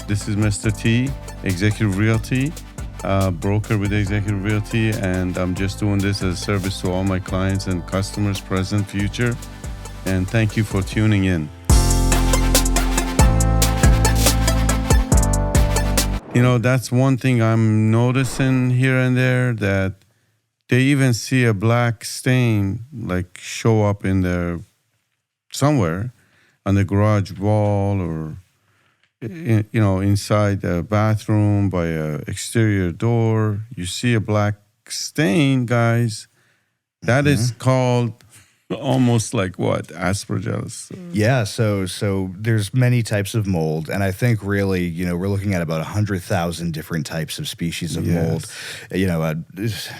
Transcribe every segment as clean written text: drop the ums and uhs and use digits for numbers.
This is Mr. T, Executive Realty, broker with Executive Realty, and I'm just doing this as a service to all my clients and customers, present, future. And thank you for tuning in. You know, that's one thing I'm noticing here and there, that they even see a black stain like show up in their somewhere on the garage wall or inside the bathroom by a exterior door. You see a black stain, guys. That is called almost like what? Aspergillus. Yeah, so there's many types of mold, and I think really, we're looking at about 100,000 different types of species of mold,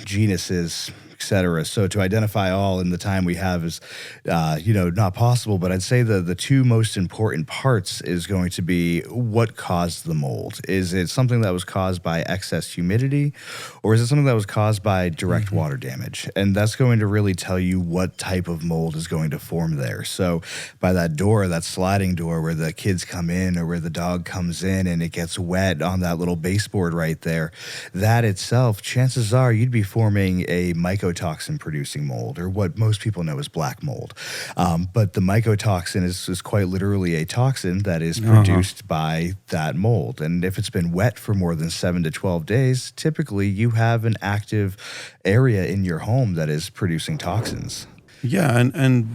genuses, etc. So to identify all in the time we have is, not possible. But I'd say the two most important parts is going to be what caused the mold. Is it something that was caused by excess humidity, or is it something that was caused by direct water damage? And that's going to really tell you what type of mold is going to form there. So by that door, that sliding door where the kids come in or where the dog comes in and it gets wet on that little baseboard right there, that itself, chances are you'd be forming a mycotoxin producing mold, or what most people know as black mold. But the mycotoxin is quite literally a toxin that is produced by that mold. And if it's been wet for more than 7 to 12 days, typically you have an active area in your home that is producing toxins. Yeah, and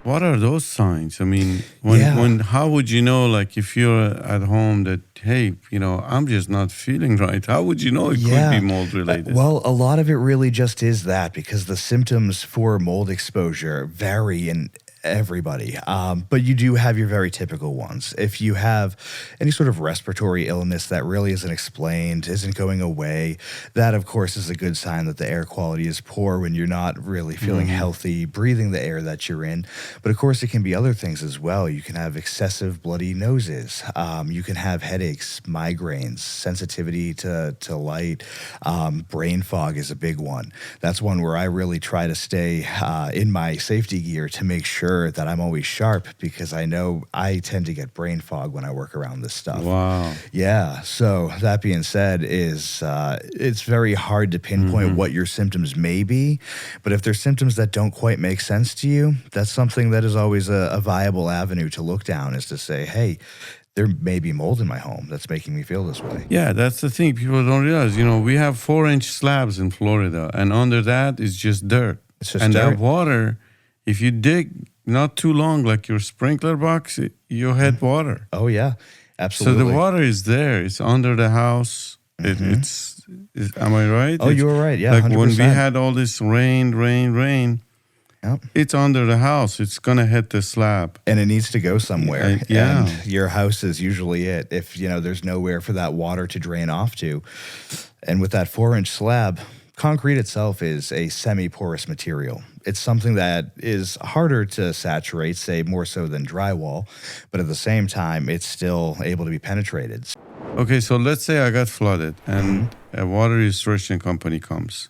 what are those signs? I mean, how would you know, like if you're at home that, hey, I'm just not feeling right? How would you know it could be mold related? Well, a lot of it really just is that, because the symptoms for mold exposure vary in everybody. But you do have your very typical ones. If you have any sort of respiratory illness that really isn't explained, isn't going away, that of course is a good sign that the air quality is poor when you're not really feeling healthy, breathing the air that you're in. But of course it can be other things as well. You can have excessive bloody noses. You can have headaches, migraines, sensitivity to light. Brain fog is a big one. That's one where I really try to stay in my safety gear to make sure that I'm always sharp, because I know I tend to get brain fog when I work around this stuff. Wow. Yeah. So that being said, it's very hard to pinpoint what your symptoms may be. But if there's symptoms that don't quite make sense to you, that's something that is always a viable avenue to look down, is to say, hey, there may be mold in my home that's making me feel this way. Yeah, that's the thing. People don't realize, we have 4-inch slabs in Florida, and under that is just dirt. It's just dirt. dirt. That water, if you dig not too long, like your sprinkler box, you'll hit water. Oh, yeah, absolutely. So the water is there. It's under the house. It's am I right? Oh, you were right. Yeah, like 100%. when we had all this rain, Yep. it's under the house. It's going to hit the slab. And it needs to go somewhere. Yeah. And your house is usually it, if, there's nowhere for that water to drain off to. And with that 4-inch slab, concrete itself is a semi-porous material. It's something that is harder to saturate, say more so than drywall, but at the same time, it's still able to be penetrated. Okay, so let's say I got flooded and a water restoration company comes.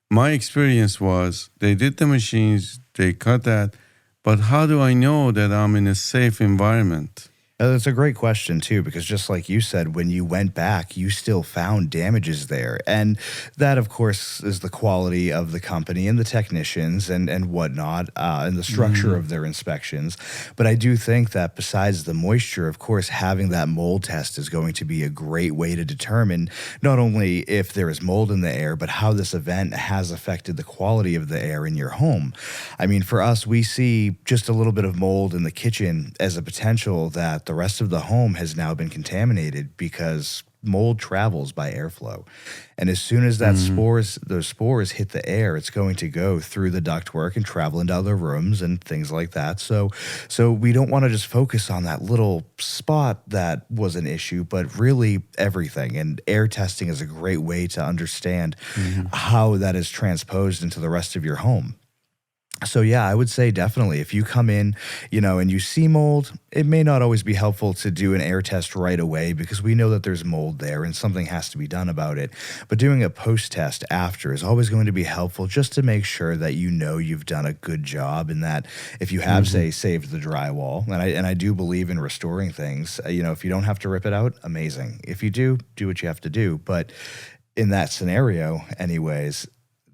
My experience was they did the machines, they cut that, but how do I know that I'm in a safe environment? That's a great question, too, because just like you said, when you went back, you still found damages there. And that, of course, is the quality of the company and the technicians and whatnot, and the structure of their inspections. But I do think that besides the moisture, of course, having that mold test is going to be a great way to determine not only if there is mold in the air, but how this event has affected the quality of the air in your home. I mean, for us, we see just a little bit of mold in the kitchen as a potential that the rest of the home has now been contaminated, because mold travels by airflow. And as soon as that those spores hit the air, it's going to go through the ductwork and travel into other rooms and things like that. So we don't want to just focus on that little spot that was an issue, but really everything. And air testing is a great way to understand how that is transposed into the rest of your home. So yeah, I would say definitely if you come in, and you see mold, it may not always be helpful to do an air test right away because we know that there's mold there and something has to be done about it. But doing a post test after is always going to be helpful just to make sure that you've done a good job and that if you have say saved the drywall, and I do believe in restoring things, if you don't have to rip it out, amazing. If you do what you have to do. But in that scenario anyways,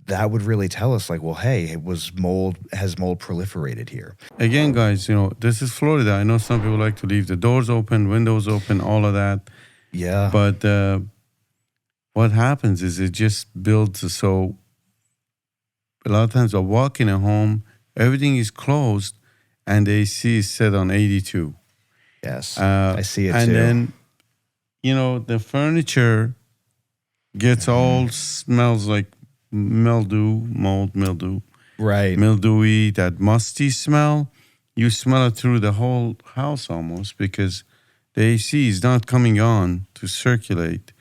that would really tell us like, well, hey, has mold proliferated here? Again, guys, this is Florida. I know some people like to leave the doors open, windows open, all of that. Yeah. But what happens is it just builds. So a lot of times I walk in a home, everything is closed, and the AC is set on 82. Yes, I see it and too. And then, the furniture gets all smells like mold, mildew. Right. Mildewy, that musty smell. You smell it through the whole house almost because the AC is not coming on to circulate.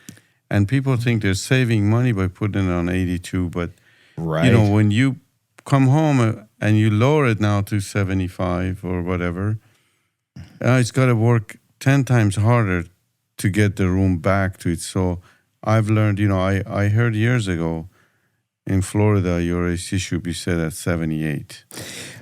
And people think they're saving money by putting it on 82. But, right. When you come home and you lower it now to 75 or whatever, it's got to work 10 times harder to get the room back to it. So I've learned, I heard years ago, in Florida, your AC should be set at 78.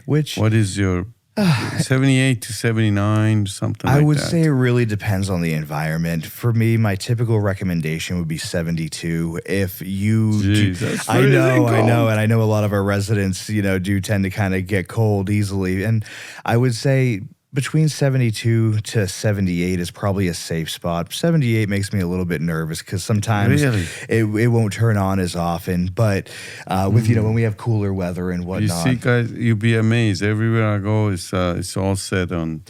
What is your 78 to 79, something like that? I would say it really depends on the environment. For me, my typical recommendation would be 72. If you that's I know, cold. and I know a lot of our residents, do tend to kind of get cold easily. And I would say between 72 to 78 is probably a safe spot. 78 makes me a little bit nervous because sometimes it won't turn on as often. But with when we have cooler weather and whatnot, you see, guys, you'd be amazed. Everywhere I go, it's all set on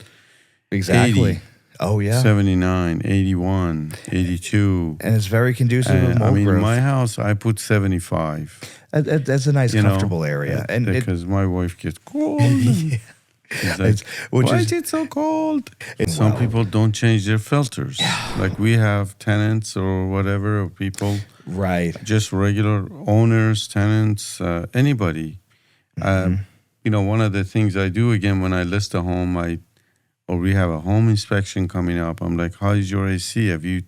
exactly. 80, oh yeah, 79, 81, 82, and it's very conducive to mold growth. In my house, I put 75. That's a nice, comfortable area, and because my wife gets cold. Yeah. Like, why is it so cold? Some people don't change their filters. Like we have tenants or whatever, or people. Right. Just regular owners, tenants, anybody. One of the things I do, again, when I list a home, or we have a home inspection coming up, I'm like, how is your AC? Have you,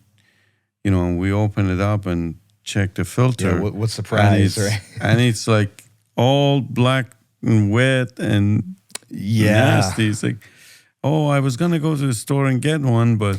and we open it up and check the filter. Yeah, what's the price, right? And it's like all black and wet and nasty. It's like, I was gonna go to the store and get one, but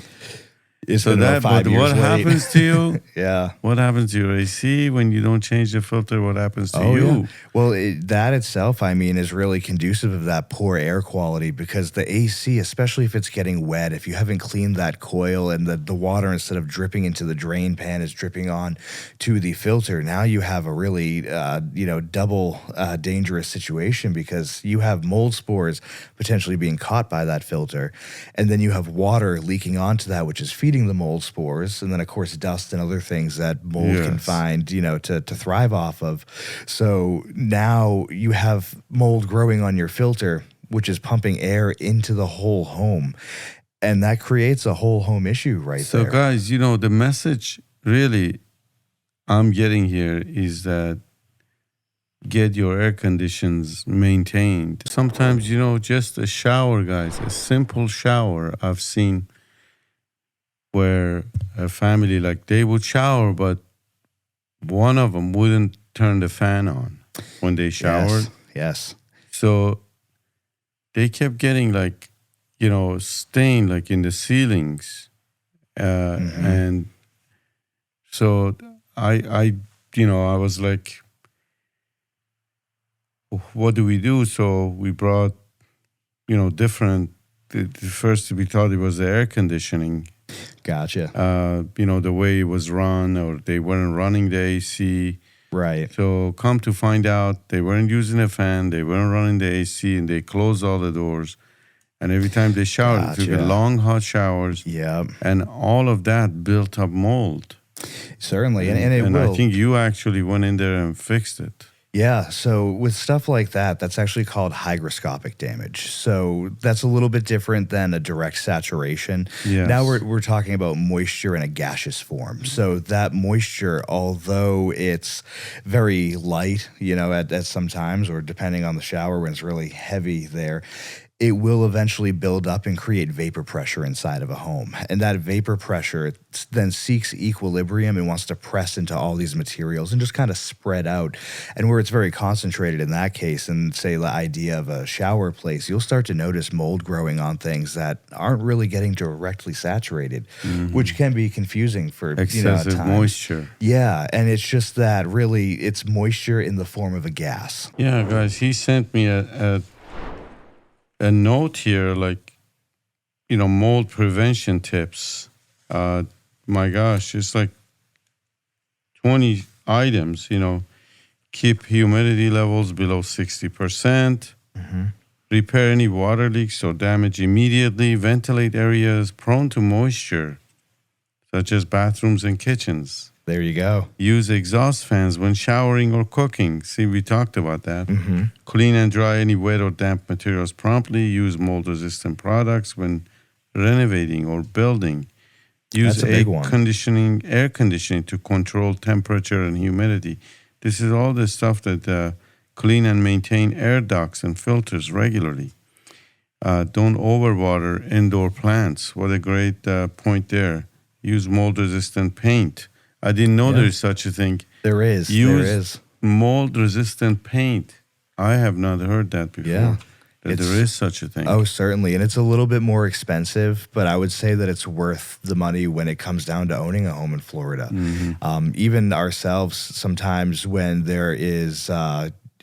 what happens to you? Yeah. What happens to your AC when you don't change the filter? What happens to you? Yeah. Well, that itself, is really conducive of that poor air quality because the AC, especially if it's getting wet, if you haven't cleaned that coil and the water, instead of dripping into the drain pan, is dripping on to the filter, now you have a really, double dangerous situation because you have mold spores potentially being caught by that filter. And then you have water leaking onto that, which is feeding the mold spores, and then of course dust and other things that mold can find, to thrive off of. So now you have mold growing on your filter, which is pumping air into the whole home, and that creates a whole home issue there. So guys, the message really I'm getting here is that get your air conditions maintained. Sometimes, just a shower, guys, a simple shower. I've seen where a family, like, they would shower, but one of them wouldn't turn the fan on when they showered. Yes. So they kept getting, like, stain, like, in the ceilings. And so I was like, what do we do? So we brought, different, first we thought it was the air conditioning. Gotcha. The way it was run, or they weren't running the AC. Right. So come to find out, they weren't using a fan, they weren't running the AC, and they closed all the doors. And every time they showered, they took long, hot showers. Yeah. And all of that built up mold. Certainly. And it will. I think you actually went in there and fixed it. Yeah, so with stuff like that, that's actually called hygroscopic damage. So that's a little bit different than a direct saturation. Now Yes. we're talking about moisture in a gaseous form. So that moisture, although it's very light, at some times, or depending on the shower when it's really heavy there, it will eventually build up and create vapor pressure inside of a home. And that vapor pressure then seeks equilibrium and wants to press into all these materials and just kind of spread out. And where it's very concentrated in that case, and say the idea of a shower place, you'll start to notice mold growing on things that aren't really getting directly saturated, which can be confusing for at Excessive times. moisture. Yeah, and it's just that really it's moisture in the form of a gas. Yeah, guys, he sent me a note here, like, mold prevention tips. My gosh, it's like 20 items, keep humidity levels below 60%, repair any water leaks or damage immediately, ventilate areas prone to moisture, such as bathrooms and kitchens. There you go. Use exhaust fans when showering or cooking. See, we talked about that. Clean and dry any wet or damp materials promptly. Use mold-resistant products when renovating or building. Use That's a big one. air conditioning to control temperature and humidity. This is all the stuff that clean and maintain air ducts and filters regularly. Don't overwater indoor plants. What a great point there. Use mold-resistant paint. I didn't know there's such a thing. There is. Use mold-resistant paint. I have not heard that before. Yeah. That there is such a thing. Oh, certainly. And it's a little bit more expensive, but I would say that it's worth the money when it comes down to owning a home in Florida. Even ourselves, sometimes when there is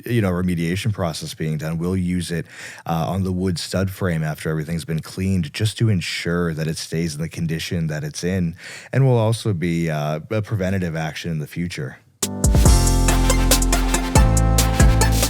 remediation process being done, we'll use it on the wood stud frame after everything's been cleaned, just to ensure that it stays in the condition that it's in, and will also be a preventative action in the future.